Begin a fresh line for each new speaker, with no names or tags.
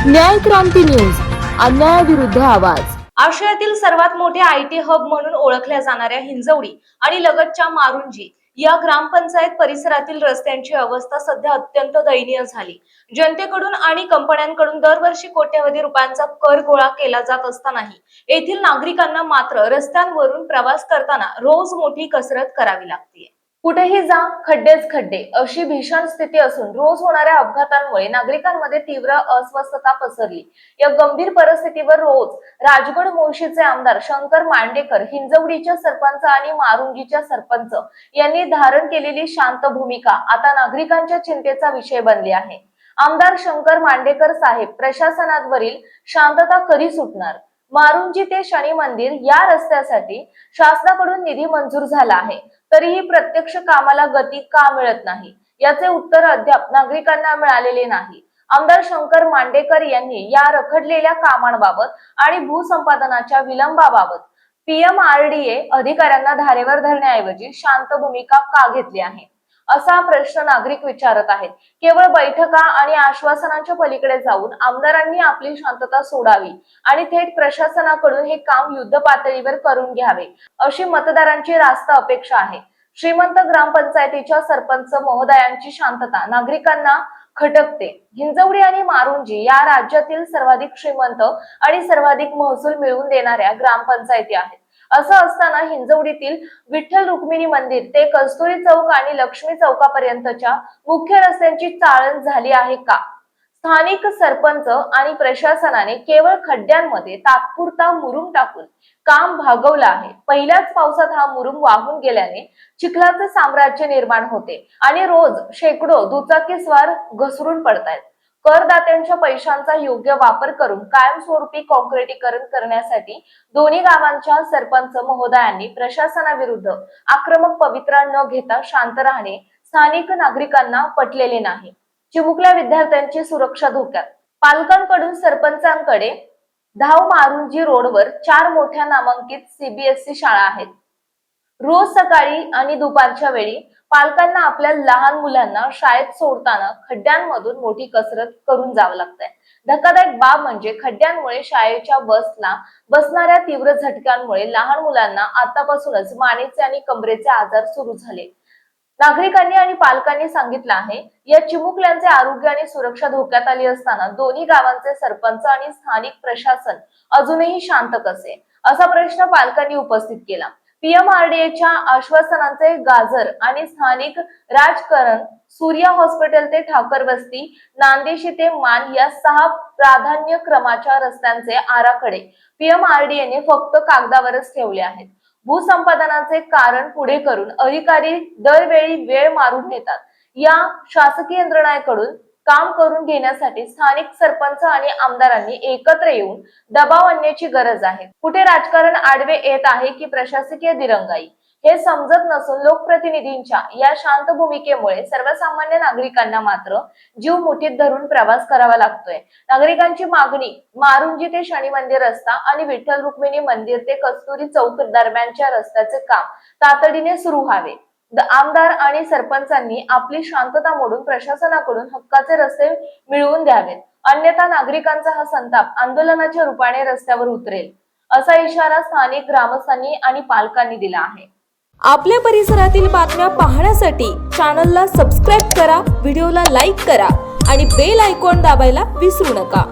न्याय क्रांती न्यूज, अन्यायाविरुद्ध आवाज।
आशियातील सर्वात मोठे आयटी हब म्हणून ओळखल्या जाणाऱ्या हिंजवडी आणि लगतच्या मारुंजी या ग्रामपंचायत परिसरातील रस्त्यांची अवस्था सध्या अत्यंत दयनीय झाली। जनतेकडून आणि कंपन्यांकडून दरवर्षी कोट्यवधी रुपयांचा कर गोळा केला जात असतानाही येथील नागरिकांना मात्र रस्त्यांवरून प्रवास करताना रोज मोठी कसरत करावी लागते। कुठेही जा खड्डेच खड्डे अशी भीषण स्थिती असून रोज होणाऱ्या अपघातांमुळे नागरिकांमध्ये तीव्र अस्वस्थता पसरली। या गंभीर परिस्थितीवर रोज राजगड मोर्शीचे आमदार शंकर मांडेकर, हिंजवडीच्या सरपंच आणि मारुंजीच्या सरपंच यांनी धारण केलेली शांत भूमिका आता नागरिकांच्या चिंतेचा विषय बनली आहे। आमदार शंकर मांडेकर साहेब, प्रशासनावरील शांतता कधी सुटणार? मारुंजी ते शनी मंदिर या रस्त्यासाठी शासनाकडून निधी मंजूर झाला आहे, तरीही प्रत्यक्ष कामाला गती का मिळत नाही, याचे उत्तर अद्याप नागरिकांना मिळालेले नाही। आमदार शंकर मांडेकर यांनी या रखडलेल्या कामांबाबत आणि भूसंपादनाच्या विलंबाबाबत PMRDA अधिकाऱ्यांना धारेवर धरण्याऐवजी शांत भूमिका का घेतली आहे, असा प्रश्न नागरिक विचारत आहेत। केवळ बैठका आणि आश्वासनांच्या पलीकडे जाऊन आमदारांनी आपली शांतता सोडावी आणि थेट प्रशासनाकडून हे काम युद्ध पातळीवर करून घ्यावे, अशी मतदारांची रास्त अपेक्षा आहे। श्रीमंत ग्रामपंचायतीच्या सरपंच महोदयांची शांतता नागरिकांना खटकते। हिंजवडी आणि मारुंजी या राज्यातील सर्वाधिक श्रीमंत आणि सर्वाधिक महसूल मिळवून देणाऱ्या ग्रामपंचायती आहेत। असं असताना हिंजवडीतील विठ्ठल रुक्मिणी मंदिर ते कस्तुरी चौक आणि लक्ष्मी चौकापर्यंतच्या मुख्य रस्त्यांची चाळण झाली आहे का? स्थानिक सरपंच आणि प्रशासनाने केवळ खड्ड्यांमध्ये तात्पुरता मुरुम टाकून काम भागवलं आहे। पहिल्याच पावसात हा मुरुम वाहून गेल्याने चिखलाचे साम्राज्य निर्माण होते आणि रोज शेकडो दुचाकीस्वार घसरून पडतायत। करदात्यांच्या पैशांचा योग्य वापर करून कायमस्वरूपी काँक्रिटीकरण करण्यासाठी दोन्ही गावांच्या सरपंच महोदयांनी प्रशासनाविरुद्ध आक्रमक पवित्रा न घेता शांत राहणे स्थानिक नागरिकांना पटलेले नाही। चिमुकल्या विद्यार्थ्यांची सुरक्षा धोक्यात, पालकांकडून सरपंचांकडे धाव। मारुंजी रोडवर 4 मोठ्या नामांकित CBSE शाळा आहेत। रोज सकाळी आणि दुपारच्या वेळी पालकांना आपल्या लहान मुलांना शाळेत सोडताना खड्ड्यांमधून मोठी कसरत करून जावं लागतंय। धक्कादायक बाब म्हणजे खड्ड्यांमुळे शाळेच्या बसला बसणाऱ्या तीव्र झटक्यांमुळे लहान मुलांना आतापासूनच मानेचे आणि कमरेचे आजार सुरू झाले। नागरिकांनी आणि पालकांनी सांगितलं आहे, या चिमुकल्यांचे आरोग्य आणि सुरक्षा धोक्यात आली असताना दोन्ही गावांचे सरपंच आणि स्थानिक प्रशासन अजूनही शांत कसे, असा प्रश्न पालकांनी उपस्थित केला। PMRDAच्या आश्वासनांचे गाजर आणि स्थानिक राजकारण, सूर्या हॉस्पिटल ते ठाकर वस्ती, नांदेशी ते मान या 6 प्राधान्यक्रमाच्या रस्त्यांचे आराखडे PMRDAने फक्त कागदावरच ठेवले आहेत। भूसंपादनाचे कारण पुढे करून अधिकारी दरवेळी वेळ मारून घेतात। या शासकीय यंत्रणांकडून काम करून घेण्यासाठी स्थानिक सरपंच आणि आमदारांनी एकत्र येऊन दबाव आणण्याची गरज आहे। कुठे राजकारण आडवे येत आहे की प्रशासकीय दिरंगाई, हे समजत नसून लोकप्रतिनिधींच्या या शांत भूमिकेमुळे सर्वसामान्य नागरिकांना मात्र जीव मुठीत धरून प्रवास करावा लागतोय। नागरिकांची मागणी मारुंजी ते शनी मंदिर रस्ता आणि विठ्ठल रुक्मिणी मंदिर ते कस्तुरी चौक दरम्यानच्या रस्त्याचे काम तातडीने सुरू व्हावे। आमदार आणि सरपंचांनी आपली शांतता मोडून प्रशासनाकडून हक्काचे रस्ते मिळवून द्यावेत, अन्यथा नागरिकांचा हा संताप आंदोलनाच्या रूपाने रस्त्यावर उतरेल, असा इशारा स्थानिक ग्रामस्थांनी आणि पालकांनी दिला आहे।
आपल्या परिसरातील बातम्या पाहण्यासाठी चॅनलला सबस्क्राईब करा, व्हिडिओला लाईक करा आणि बेल आयकॉन दाबायला विसरू नका।